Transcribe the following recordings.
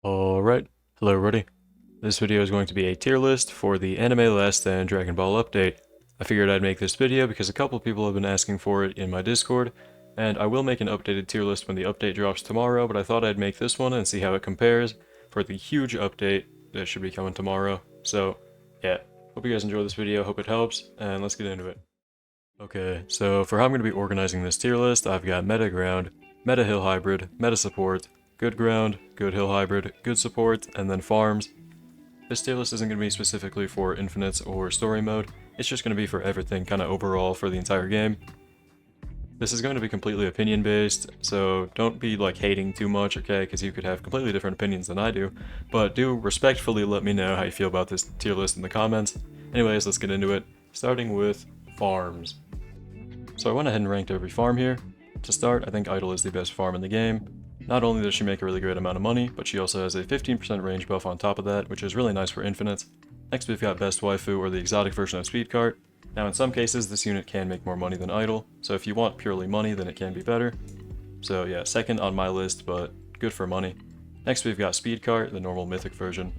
Alright, hello everybody. This video is going to be a tier list for the Anime Last Stand Dragon Ball update. I figured I'd make this video because a couple people have been asking for it in my Discord, and I will make an updated tier list when the update drops tomorrow, but I thought I'd make this one and see how it compares for the huge update that should be coming tomorrow. So, yeah, hope you guys enjoy this video, hope it helps, and let's get into it. Okay, so for how I'm going to be organizing this tier list, I've got Meta Ground, Meta Hill Hybrid, Meta Support, Good Ground, Good Hill Hybrid, Good Support, and then Farms. This tier list isn't going to be specifically for Infinites or Story Mode, it's just going to be for everything kind of overall for the entire game. This is going to be completely opinion based, so don't be like hating too much, okay, because you could have completely different opinions than I do, but do respectfully let me know how you feel about this tier list in the comments. Anyways, let's get into it, starting with Farms. So I went ahead and ranked every farm here. To start, I think Idol is the best farm in the game. Not only does she make a really great amount of money, but she also has a 15% range buff on top of that, which is really nice for Infinites. Next we've got Best Waifu, or the exotic version of Speed Cart. Now in some cases this unit can make more money than Idol, so if you want purely money then it can be better. So yeah, second on my list, but good for money. Next we've got Speed Cart, the normal mythic version.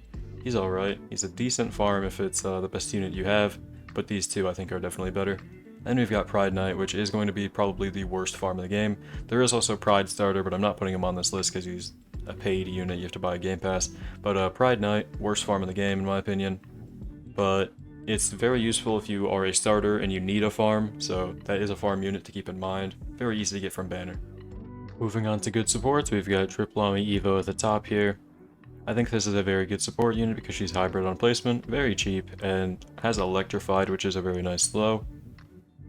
He's alright, he's a decent farm if it's the best unit you have, but these two I think are definitely better. Then we've got Pride Knight, which is going to be probably the worst farm in the game. There is also Pride Starter, but I'm not putting him on this list because he's a paid unit, you have to buy a Game Pass. But Pride Knight, worst farm in the game in my opinion. But it's very useful if you are a starter and you need a farm, so that is a farm unit to keep in mind. Very easy to get from Banner. Moving on to good supports, we've got Triplomy Evo at the top here. I think this is a very good support unit because she's hybrid on placement, very cheap, and has Electrified, which is a very nice slow.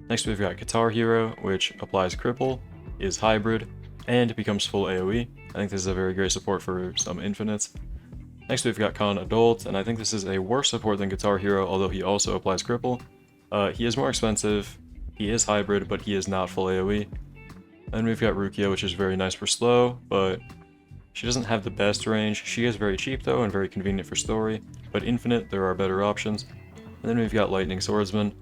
Next we've got Guitar Hero, which applies Cripple, is hybrid, and becomes full AoE. I think this is a very great support for some Infinites. Next we've got Con Adult, and I think this is a worse support than Guitar Hero, although he also applies Cripple. He is more expensive, he is hybrid, but he is not full AoE. Then we've got Rukia, which is very nice for slow, but she doesn't have the best range. She is very cheap though, and very convenient for story, but Infinite, there are better options. And then we've got Lightning Swordsman.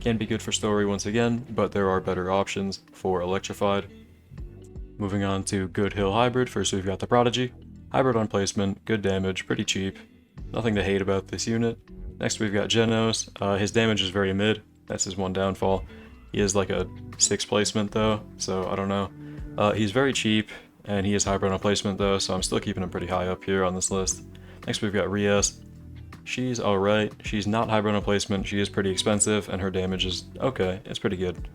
Can be good for story once again, but there are better options for Electrified. Moving on to Good Hill Hybrid, first we've got the Prodigy. Hybrid on placement, good damage, pretty cheap. Nothing to hate about this unit. Next we've got Genos. His damage is very mid, that's his one downfall. He is like a 6 placement though, so I don't know. He's very cheap, and he is hybrid on placement though, so I'm still keeping him pretty high up here on this list. Next we've got Rias. She's alright, she's not hybrid on placement, she is pretty expensive, and her damage is okay, it's pretty good.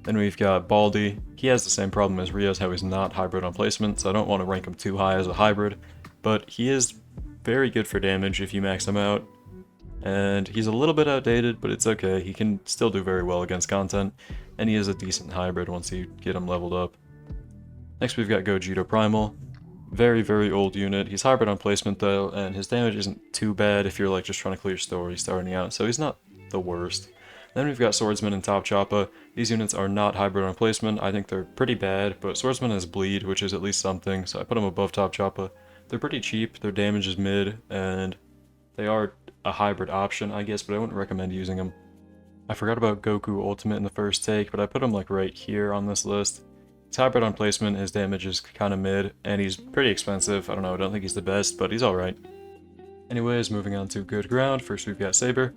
Then we've got Baldi. He has the same problem as Rios, how he's not hybrid on placement, so I don't want to rank him too high as a hybrid, but he is very good for damage if you max him out. And he's a little bit outdated, but it's okay, he can still do very well against content, and he is a decent hybrid once you get him leveled up. Next we've got Gogeta Primal. Very, very old unit. He's hybrid on placement though, and his damage isn't too bad if you're like just trying to clear story starting out, so he's not the worst. Then we've got Swordsman and Top Choppa. These units are not hybrid on placement. I think they're pretty bad, but Swordsman has Bleed, which is at least something, so I put them above Top Choppa. They're pretty cheap, their damage is mid, and they are a hybrid option, I guess, but I wouldn't recommend using them. I forgot about Goku Ultimate in the first take, but I put him like right here on this list. He's hybrid on placement, his damage is kind of mid, and he's pretty expensive. I don't think he's the best, but he's alright. Anyways, moving on to Good Ground, first we've got Saber.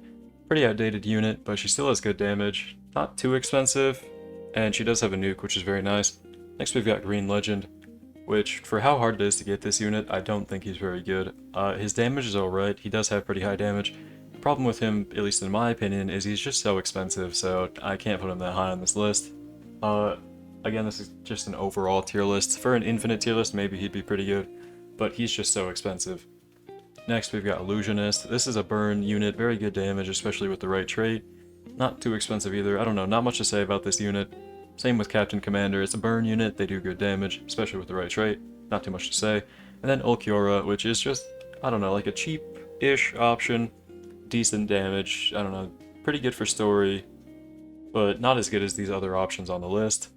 Pretty outdated unit, but she still has good damage. Not too expensive, and she does have a nuke, which is very nice. Next we've got Green Legend, which, for how hard it is to get this unit, I don't think he's very good. His damage is alright, he does have pretty high damage. The problem with him, at least in my opinion, is he's just so expensive, so I can't put him that high on this list. Again, this is just an overall tier list. For an Infinite tier list, maybe he'd be pretty good, but he's just so expensive. Next, we've got Illusionist. This is a burn unit, very good damage, especially with the right trait. Not too expensive either. I don't know, not much to say about this unit. Same with Captain Commander. It's a burn unit, they do good damage, especially with the right trait. Not too much to say. And then Ulquiorra, which is just, I don't know, like a cheap-ish option. Decent damage, I don't know, pretty good for story, but not as good as these other options on the list.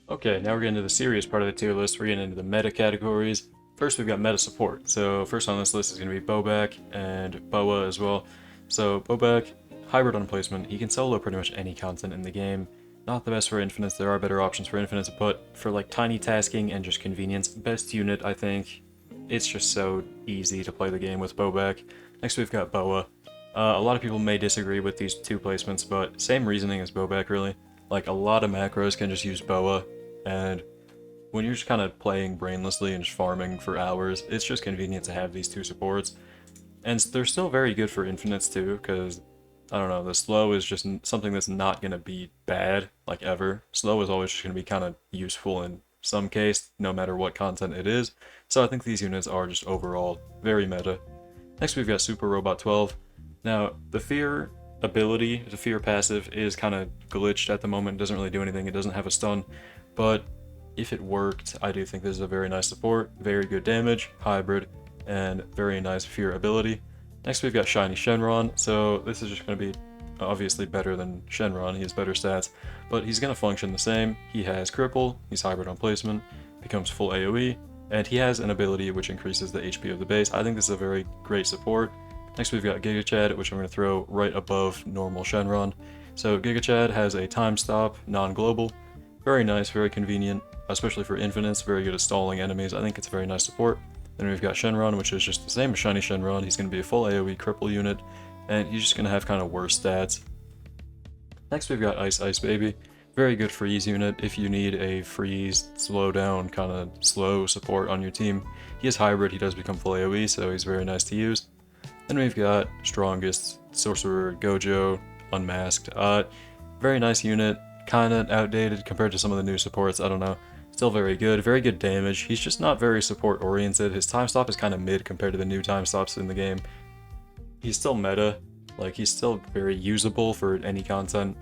Okay, now we're getting into the serious part of the tier list. We're getting into the meta categories. First, we've got meta support. So first on this list is going to be Bobak and Boa as well. So Bobak, hybrid on placement. He can solo pretty much any content in the game. Not the best for Infinites. There are better options for Infinites, but for like tiny tasking and just convenience, best unit I think. it's just so easy to play the game with Bobak. Next we've got Boa. A lot of people may disagree with these two placements, but same reasoning as Bobak really. Like a lot of macros can just use Boa, and when you're just kind of playing brainlessly and just farming for hours, it's just convenient to have these two supports. And they're still very good for infinites too, because, I don't know, the slow is just something that's not going to be bad, like ever. Slow is always just going to be kind of useful in some case, no matter what content it is. So I think these units are just overall very meta. Next we've got Super Robot 12. Now, the Fear ability, the Fear passive, is kind of glitched at the moment, doesn't really do anything, it doesn't have a stun, but if it worked, I do think this is a very nice support, very good damage, hybrid, and very nice Fear ability. Next we've got Shiny Shenron, so this is just going to be obviously better than Shenron, he has better stats, but he's going to function the same. He has Cripple, he's hybrid on placement, becomes full AoE, and he has an ability which increases the HP of the base. I think this is a very great support. Next we've got Giga Chad, which I'm going to throw right above normal Shenron. So Giga Chad has a time stop, non-global, very nice, very convenient, especially for infinites, very good at stalling enemies. I think it's a very nice support. Then we've got Shenron, which is just the same as Shiny Shenron. He's going to be a full AoE cripple unit, and he's just going to have kind of worse stats. Next we've got Ice Ice Baby. Very good freeze unit if you need a freeze, slow down, kind of slow support on your team. He is hybrid, he does become full AoE, so he's very nice to use. Then we've got Strongest Sorcerer Gojo Unmasked. Very nice unit, kind of outdated compared to some of the new supports, I don't know. Still very good damage. He's just not very support oriented. His time stop is kind of mid compared to the new time stops in the game. He's still meta, like he's still very usable for any content,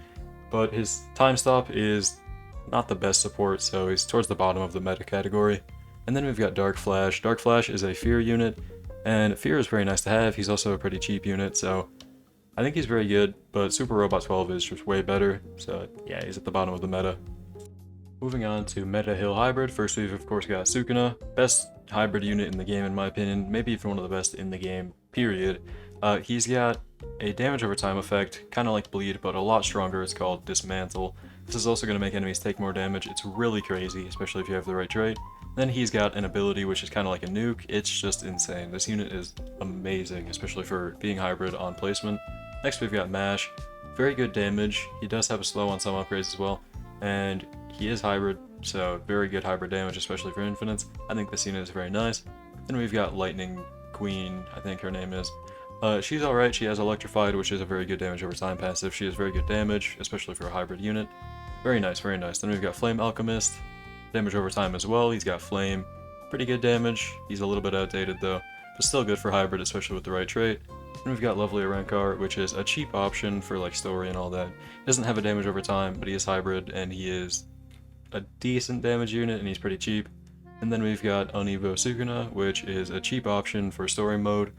but his time stop is not the best support, so he's towards the bottom of the meta category. And then we've got Dark Flash. Dark Flash is a Fear unit, and Fear is very nice to have. He's also a pretty cheap unit, so I think he's very good, but Super Robot 12 is just way better, so yeah, he's at the bottom of the meta. Moving on to Meta Hill Hybrid, first we've of course got Sukuna, best hybrid unit in the game in my opinion, maybe even one of the best in the game, period. He's got a damage over time effect, kind of like Bleed, but a lot stronger. It's called Dismantle. This is also going to make enemies take more damage. It's really crazy, especially if you have the right trait. Then he's got an ability which is kind of like a nuke. It's just insane. This unit is amazing, especially for being hybrid on placement. Next we've got Mash. Very good damage. He does have a slow on some upgrades as well, and he is hybrid, so very good hybrid damage, especially for infinites. I think this unit is very nice. Then we've got Lightning Queen, I think her name is. She's alright, she has Electrified, which is a very good damage over time passive. She has very good damage, especially for a hybrid unit. Very nice, very nice. Then we've got Flame Alchemist, damage over time as well. He's got Flame, pretty good damage. He's a little bit outdated though, but still good for hybrid, especially with the right trait. Then we've got Lovely Rancor, which is a cheap option for like story and all that. He doesn't have a damage over time, but he is hybrid, and he is a decent damage unit, and he's pretty cheap. And then we've got Onivo Sukuna, which is a cheap option for story mode.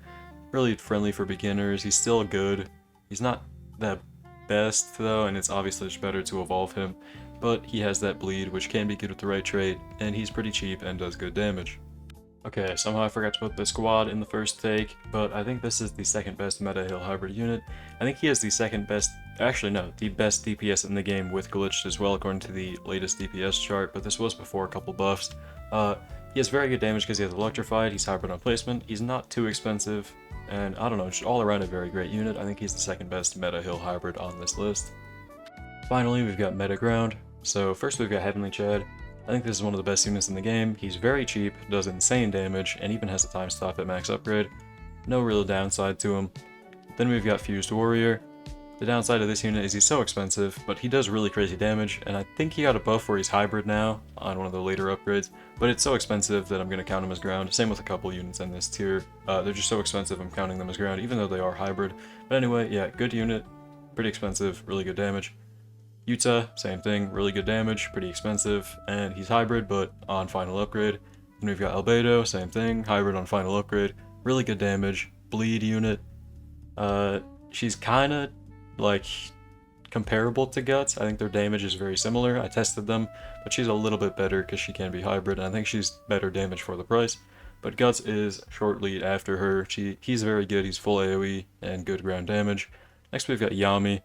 Really friendly for beginners. He's still good. He's not the best though, and it's obviously just better to evolve him, but he has that bleed, which can be good with the right trait, and he's pretty cheap and does good damage. Okay, somehow I forgot to put the squad in the first take, but I think this is the second best Meta Hill Hybrid unit. I think he has the second best, actually no, the best DPS in the game with glitched as well according to the latest DPS chart, but this was before a couple buffs. He has very good damage because he has Electrified, he's hybrid on placement, he's not too expensive, and I don't know, just all around a very great unit. I think he's the second best Meta Hill Hybrid on this list. Finally, we've got Meta Ground. So first we've got Heavenly Chad. I think this is one of the best units in the game. He's very cheap, does insane damage, and even has a time stop at max upgrade. No real downside to him. Then we've got Fused Warrior. The downside of this unit is he's so expensive, but he does really crazy damage, and I think he got a buff where he's hybrid now on one of the later upgrades, but it's so expensive that I'm going to count him as ground. Same with a couple units in this tier. They're just so expensive I'm counting them as ground, even though they are hybrid. But anyway, yeah, good unit, pretty expensive, really good damage. Yuta, same thing, really good damage, pretty expensive, and he's hybrid but on final upgrade. Then we've got Albedo, same thing, hybrid on final upgrade, really good damage, bleed unit. She's kinda like comparable to Guts. I think their damage is very similar. I tested them, but she's a little bit better because she can be hybrid, and I think she's better damage for the price. But Guts is short lead after her. He's very good, he's full AoE and good ground damage. Next we've got Yami.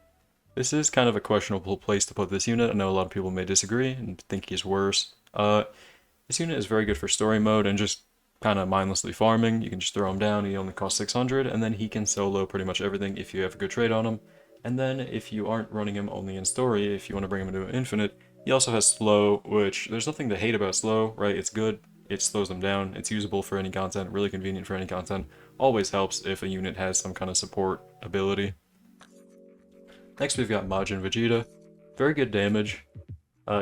This is kind of a questionable place to put this unit. I know a lot of people may disagree and think he's worse. This unit is very good for story mode and just kind of mindlessly farming, you can just throw him down, he only costs 600, and then he can solo pretty much everything if you have a good trade on him. And then if you aren't running him only in story, if you want to bring him into infinite, he also has slow, which there's nothing to hate about slow, right? It's good, it slows them down, it's usable for any content, really convenient for any content. Always helps if a unit has some kind of support ability. Next we've got Majin Vegeta. Very good damage.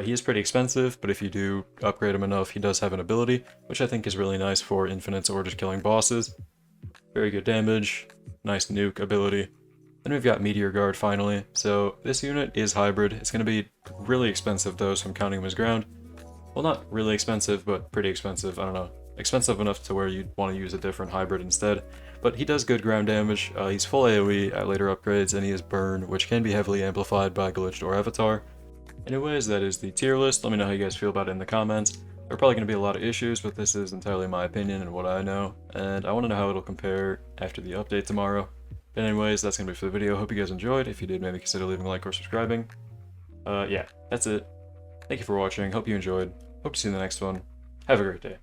He is pretty expensive, but if you do upgrade him enough, he does have an ability, which I think is really nice for infinites or just killing bosses. Very good damage, nice nuke ability. Then we've got Meteor Guard finally. So this unit is hybrid. It's going to be really expensive though, so I'm counting him as ground. Well, not really expensive, but pretty expensive. I don't know. Expensive enough to where you'd want to use a different hybrid instead. But he does good ground damage. He's full AoE at later upgrades, and he has Burn, which can be heavily amplified by Glitched or Avatar. Anyways, that is the tier list. Let me know how you guys feel about it in the comments. There are probably going to be a lot of issues, but this is entirely my opinion and what I know, and I want to know how it'll compare after the update tomorrow. But anyways, that's going to be it for the video. Hope you guys enjoyed. If you did, maybe consider leaving a like or subscribing. Yeah, that's it. Thank you for watching. Hope you enjoyed. Hope to see you in the next one. Have a great day.